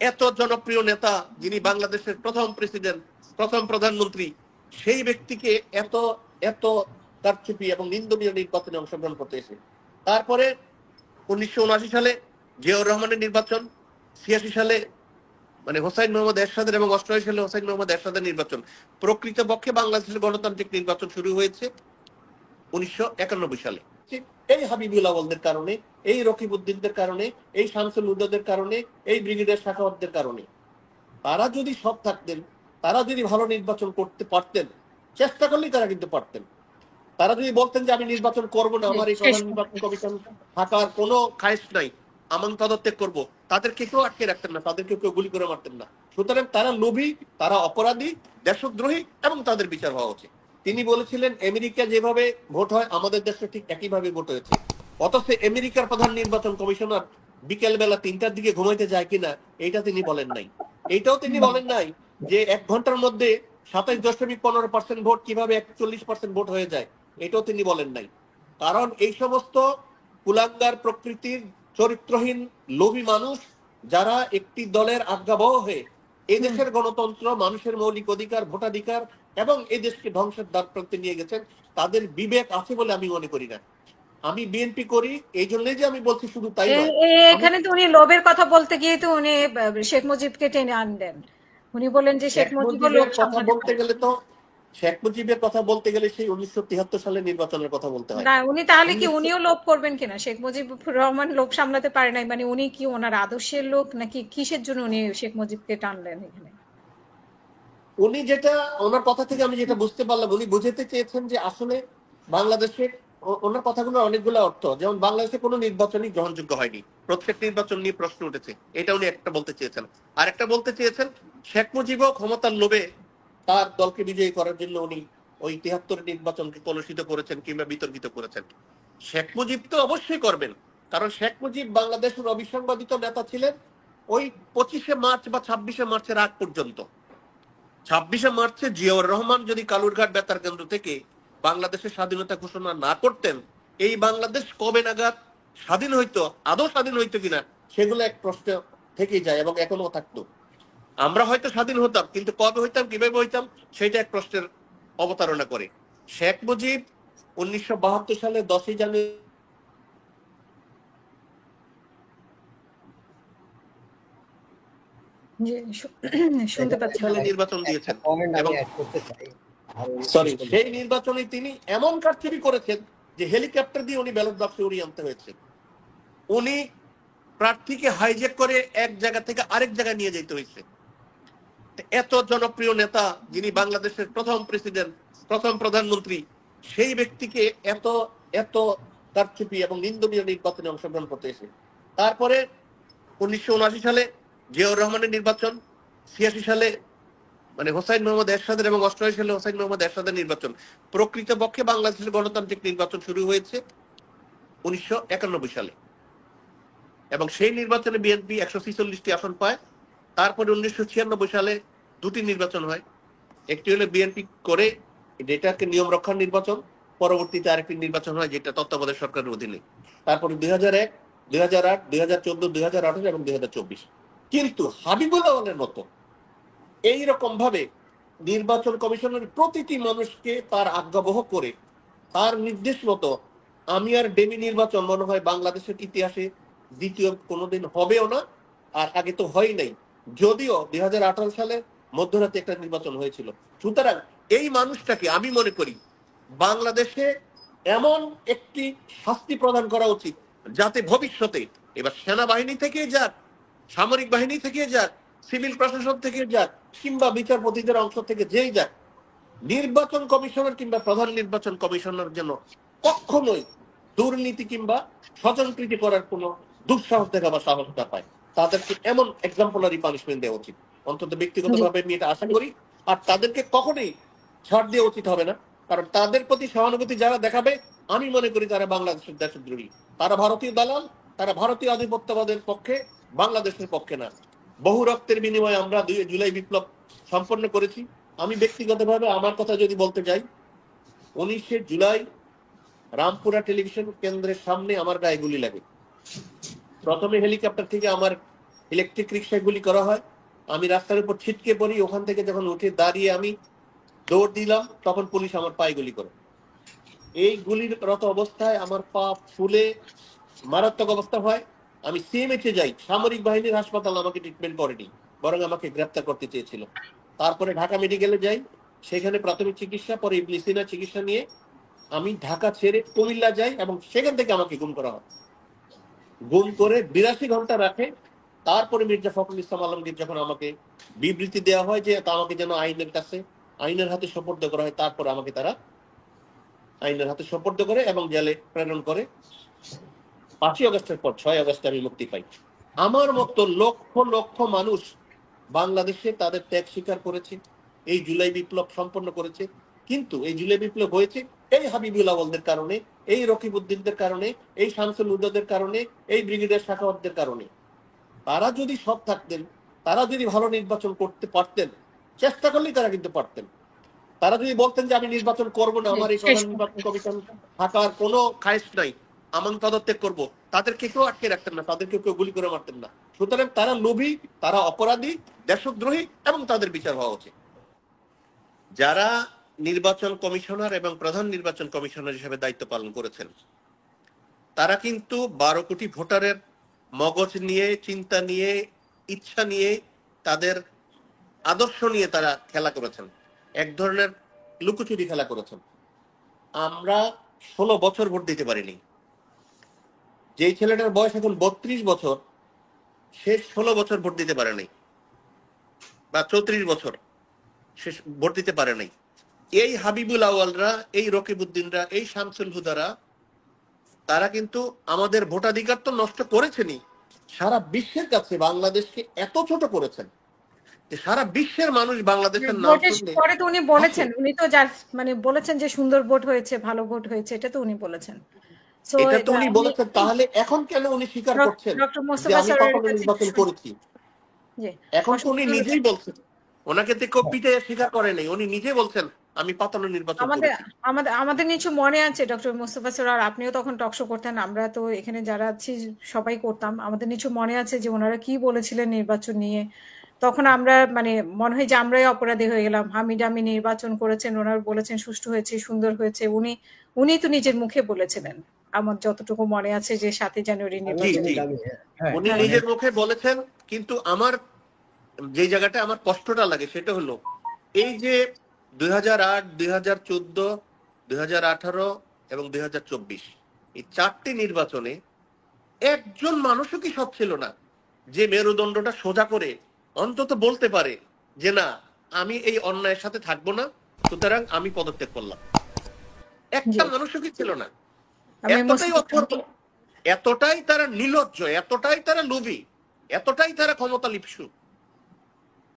এত জনপ্রিয় নেতা যিনি বাংলাদেশের প্রথম প্রেসিডেন্ট, প্রথম প্রধানমন্ত্রী, সেই ব্যক্তিকে এত এত কারচুপি এবং নিন্দনীয় নির্বাচনে অংশগ্রহণ করতে এসে, তারপরে 1979 সালে জিয়াউর রহমানের নির্বাচন, 86 সালে মানে হোসাইন মোহাম্মদ এরশাদের এবং 88 সালে হোসাইন মোহাম্মদ এরশাদের নির্বাচন। প্রকৃতপক্ষে বাংলাদেশের গণতান্ত্রিক নির্বাচন শুরু হয়েছে 1991 সালে। এই হাবিবুল আওয়ালদের কারণে, এই রকিবউদ্দিনদের কারণে, এই শামসুল হুদাদের কারণে, এই ব্রিগেডিয়ার সাখাওয়াতদের কারণে। তারা যদি সৎ থাকতেন, তারা যদি ভালো নির্বাচন করতে পারতেন, চেষ্টা করলেই তারা কিন্তু পারতেন। তারা যদি বলতেন যে আমি নির্বাচন করব না, আমার এই প্রধান নির্বাচন কমিশন থাকার কোনো খায়েশ নাই, আমি পদত্যাগ করব, তাদেরকে কেউ আটকে রাখতেন না, তাদেরকে কেউ গুলি করে মারতেন না। সুতরাং তারা লোভী, তারা অপরাধী, দেশদ্রোহী, এবং তাদের বিচার হওয়া উচিত। তিনি বলেছিলেন আমেরিকা যেভাবে ভোট হয় আমাদের দেশে ঠিক একইভাবে ভোট হয়েছে। অথচ আমেরিকার প্রধান নির্বাচন কমিশনার বিকেল বেলা 3টার দিকে ঘুমাইতে যায় কিনা এইটা তিনি বলেন নাই। এইটাও তিনি বলেন নাই যে 1 ঘন্টার মধ্যে 27.15% ভোট কিভাবে 41% ভোট হয়ে যায়, এটাও তিনি বলেন নাই। কারণ এই সমস্ত কুলাঙ্গার প্রকৃতির চরিত্রহীন লোভী মানুষ, যারা একটি দলের আজ্ঞাবহ হয়ে এই দেশের গণতন্ত্র, মানুষের মৌলিক অধিকার, ভোটাধিকার এবং এই দেশকে ধ্বংসের দ্বার প্রান্তে নিয়ে গেছেন, তাদের বিবেক আছে বলে আমি মনে করি না। আমি বিএনপি করি এই জন্যই যে আমি বলছি শুধু তাই নয়। এখানে তো উনি লোভের কথা বলতে গিয়ে তো উনি শেখ মুজিবকে টেনে আনলেন। উনি বলেন যে শেখ মুজিবের কথা বলতে গেলে তো শেখ মুজিবের কথা বলতে গেলে সেই 1973 সালের নির্বাচনের কথা বলতে হয় না। উনি তাহলে কি উনিও লোভ করবেন কিনা? শেখ মুজিবুর রহমান লোভ সামলাতে পারে নাই, মানে উনি কি ওনার আদর্শের লোক নাকি কিসের জন্য উনি শেখ মুজিবকে টানলেন এখানে? উনি যেটা ওনার কথা থেকে আমি যেটা বুঝতে পারলাম, উনি বুঝাতে চেয়েছেন যে আসলে বাংলাদেশে, ওনার কথাগুলো অনেকগুলো অর্থ, যেমন বাংলাদেশে কোনো নির্বাচনই গ্রহণযোগ্য হয়নি, প্রত্যেক নির্বাচন নিয়ে প্রশ্ন উঠেছে, এটা উনি একটা বলতে চেয়েছেন। আর একটা বলতে চেয়েছেন শেখ মুজিবও ক্ষমতার লোভে তার দলকে বিজয়ী করার জন্য উনি ওই 73 নির্বাচনকে কলুষিত করেছেন কিংবা বিতর্কিত করেছেন। শেখ মুজিব তো অবশ্যই করবেন, কারণ শেখ মুজিব বাংলাদেশের অবিসংবাদিত নেতা ছিলেন ওই 25শে মার্চ বা 26শে মার্চের আগ পর্যন্ত। 26শে মার্চে জিয়াউর রহমান যদি কালুরঘাট বেতার কেন্দ্র থেকে বাংলাদেশের স্বাধীনতা ঘোষণা না করতেন, এই বাংলাদেশ কবে নাগাদ স্বাধীন হইতো, আদৌ স্বাধীন হইতো কিনা, সেগুলো এক প্রশ্ন থেকেই যায় এবং এখনো থাকতো। আমরা হয়তো স্বাধীন হতাম, কিন্তু কবে হইতাম, কিভাবে হইতাম, সেটা এক প্রশ্নের অবতারণা করে। শেখ মুজিব 1972 সালে 10ই জানুয়ারি নির্বাচন দিয়েছেন এবং সেই নির্বাচনে তিনি এমন কারচুপি করেছেন যে হেলিকপ্টার দিয়ে উনি ব্যালট বাক্সে উড়িয়ে আনতে হয়েছে। উনি প্রার্থীকে হাইজ্যাক করে এক জায়গা থেকে আরেক জায়গায় নিয়ে যেতে হয়েছে। এত জনপ্রিয় নেতা যিনি বাংলাদেশের প্রথম প্রেসিডেন্ট, প্রথম প্রধানমন্ত্রী, সেই ব্যক্তিকে এত এত কারচুপি এবং নিন্দনীয় নির্বাচনে অংশগ্রহণ করতে এসে, তারপরে 1979 সালে জিয়াউর রহমানের নির্বাচন, 86 সালে মানে হোসাইন মোহাম্মদ এরশাদের এবং 88 সালে হোসাইন মোহাম্মদ এরশাদের নির্বাচন। প্রকৃতপক্ষে বাংলাদেশের গণতান্ত্রিক নির্বাচন শুরু হয়েছে 1991 সালে এবং সেই নির্বাচনে বিএনপি 146টি আসন পায়। তারপরে 1996 সালে 2টি নির্বাচন হয়, একটি হলো বিএনপি করে যেটাকে নিয়ম রক্ষার নির্বাচন, পরবর্তীতে আরেকটি নির্বাচন হয় যেটা তত্ত্বাবধায়ক সরকারের অধীনে। তারপরে 2001, 2008, 2014, 2018 এবং 2024। কিন্তু হাবিবুল আওয়ালের মতো এইরকম ভাবে নির্বাচন কমিশনের প্রতিটি মানুষকে তার আজ্ঞাবহ করে তার নির্দেশ মতো আমি আর ডেমি নির্বাচন মনে হয় বাংলাদেশের ইতিহাসে দ্বিতীয় কোনোদিন হবেও না, আর আগে তো হয় নাই, যদিও 2018 সালে মধ্যরাতে একটা নির্বাচন হয়েছিল। সুতরাং এই মানুষটাকে আমি মনে করি বাংলাদেশে এমন একটি শাস্তি প্রদান করা উচিত যাতে ভবিষ্যতে, এবার সেনাবাহিনী থেকে যাক, সামরিক বাহিনী থেকে যাক, সিভিল প্রশাসন থেকে যাক, কিংবা বিচারপতিদের অংশ থেকে যেই যাক, নির্বাচন কমিশনার কিংবা প্রধান নির্বাচন কমিশনার যেন কখনোই দুর্নীতি কিংবা স্বজনপ্রীতি করার কোনো দুঃসাহস দেখা বা সাহস না পায়। তাদেরকে এমন এক্সাম্পলারি পানিশমেন্ট দেওয়া উচিত, অন্তত ব্যক্তিগতভাবে আমি এটা আশা করি। আর তাদেরকে কখনোই ছাড় দেওয়া উচিত হবে না, কারণ তাদের প্রতি সহানুভূতি যারা দেখাবে আমি মনে করি তারা বাংলাদেশের দেশদ্রোহী, তারা ভারতীয় দালাল, তারা ভারতীয় আধিপত্যবাদের পক্ষে, বাংলাদেশের পক্ষে না। বহু রক্তের বিনিময়ে আমরা 2 জুলাই বিপ্লব সম্পন্ন করেছি। আমি ব্যক্তিগতভাবে আমার কথা যদি বলতে যাই, 19শে জুলাই রামপুরা টেলিভিশন কেন্দ্রের সামনে আমার গায়ে গুলি লাগে। প্রথমে হেলিকপ্টার থেকে আমার ইলেকট্রিক রিক্সায় গুলি করা হয়। আমি রাস্তার উপর ছিটকে পড়ি, ওখান থেকে যখন উঠে দাঁড়িয়ে আমি দৌড় দিলাম, তখন পুলিশ আমার পায়ে গুলি করে। এই গুলিরত অবস্থায় আমার পা ফুলে মারাত্মক অবস্থা হয়। আমি সিএমএইচে যাই, সামরিক বাহিনীর হাসপাতাল আমাকে ট্রিটমেন্ট করেনি, বরং আমাকে গ্রেপ্তার করতে চেয়েছিল। তারপরে ঢাকা মেডিকেলে যাই, সেখানে প্রাথমিক চিকিৎসা, পরে ইবলিসিনা চিকিৎসা নিয়ে আমি ঢাকা ছেড়ে কুমিল্লা যাই, এবং সেখান থেকে আমাকে গুম করা হয়। গুম করে 82 ঘন্টা রাখে। তারপরে মির্জা ফখরুল ইসলাম আলমগীর যখন আমাকে বিবৃতি দেওয়া হয় যে তা আমাকে যেন আইনের কাছে, আইনের হাতে সোপর্দ করা হয়, তারপরে আমাকে তারা আইনের হাতে সোপর্দ করে এবং জেলে প্রেরণ করে। 5ই আগস্টের পর 6 আগস্টে আমি মুক্তি পাই। আমার মতো লক্ষ লক্ষ মানুষ বাংলাদেশে তাদের ত্যাগ স্বীকার করেছে, এই জুলাই বিপ্লব সম্পন্ন করেছে। কিন্তু এই জুলাই বিপ্লব হয়েছে এই হাবিবুল আওয়ালদের কারণে, এই রকিবউদ্দিনদের কারণে, এই শামসুল হুদাদের কারণে, এই ব্রিগেডিয়ার সাখাওয়াতদের কারণে। তারা যদি সৎ থাকতেন, তারা যদি ভালো নির্বাচন করতে পারতেন, চেষ্টা করলেই তারা কিন্তু পারতেন। তারা যদি বলতেন যে আমি নির্বাচন করব না, আমার এই শেষ প্রধান নির্বাচন কমিশন থাকার কোনো খায়েশ নাই, আমি পদত্যাগ করব, তাদেরকে কেউ আটকে রাখতেন না, তাদেরকে কেউ গুলি করে মারতেন না। সুতরাং তারা লোভী, তারা অপরাধী, দেশদ্রোহী, এবং তাদের বিচার হওয়া উচিত। যারা নির্বাচন কমিশনার এবং প্রধান নির্বাচন কমিশনার হিসেবে দায়িত্ব পালন করেছেন, তারা কিন্তু 12 কোটি ভোটারের মগজ নিয়ে, চিন্তা নিয়ে, ইচ্ছা নিয়ে, তাদের আদর্শ নিয়ে তারা খেলা করেছেন, এক ধরনের লুকোচুরি খেলা করেছেন। আমরা 16 বছর ভোট দিতে পারিনি। যেই ছেলেটার বয়স এখন 32 বছর, সে 16 বছর ভোট দিতে পারে নাই, বা 34 বছর সে ভোট দিতে পারে নাই। এই হাবিবুল আওয়ালরা, এই রকিবউদ্দিনরা, এই শামসুল হুদারা, তারা কিন্তু আমাদের ভোটাধিকার তো নষ্ট করেছেনই, সারা বিশ্বের কাছে বাংলাদেশকে এত ছোট করেছেন যে সারা বিশ্বের মানুষ বাংলাদেশের নাম ভোটের শুনলে পরে তো উনি বলেছেন, উনি তো মানে বলেছেন যে সুন্দর ভোট হয়েছে, ভালো ভোট হয়েছে, এটা তো উনি বলেছেন। সো এটা তো উনি বলেছেন, তাহলে এখন কেন উনি স্বীকার করছেন ডক্টর যে মোস্তফা আমি স্যারের কখনো কাছে নির্বাচন করেছি? জি এখন তো উনি নিজেই বলছেন, ওনাকে তো কেউ পিঠে স্বীকার করে নাই, উনি নিজে বলছেন আমি পাতানো নির্বাচন আমাদের করেছি। আমাদের আমাদের নিশ্চয় মনে আছে ডক্টর মোস্তফা স্যার, আর আপনিও তখন টকশো করতেন, আমরা তো এখানে যারা আছি সবাই করতাম। আমাদের নিশ্চয় মনে আছে যে ওনারা কি বলেছিলেন নির্বাচন নিয়ে। তখন আমরা মানে মনে হয় যে আমরাই অপরাধী হয়ে গেলাম। হামিডামি নির্বাচন করেছেন, ওনারা বলেছেন সুষ্ঠু হয়েছে, সুন্দর হয়েছে। উনি তো নিজের মুখে বলেছিলেন, আমার যতটুকু মনে আছে, যে 7ই জানুয়ারি জি নির্বাচন। জি, হ্যাঁ, উনি হ্যাঁ নিজের মুখে বলেছেন। কিন্তু আমার যে জায়গাটা আমার কষ্টটা লাগে সেটা হলো, এই যে 2008, 2014, 2018 এবং 2024, এই 4টি নির্বাচনে একজন মানুষও কি সৎ ছিল না যে মেরুদণ্ডটা সোজা করে অন্তত বলতে পারে যে না, আমি এই অন্যায়ের সাথে থাকবো না, সুতরাং আমি পদত্যাগ করলাম? জি, একটা মানুষও কি ছিল না? আমি এতটাই অথর্ব, এতটাই তারা নির্লজ্জ, এতটাই তারা লোভী, এতটাই তারা ক্ষমতা লিপ্সু।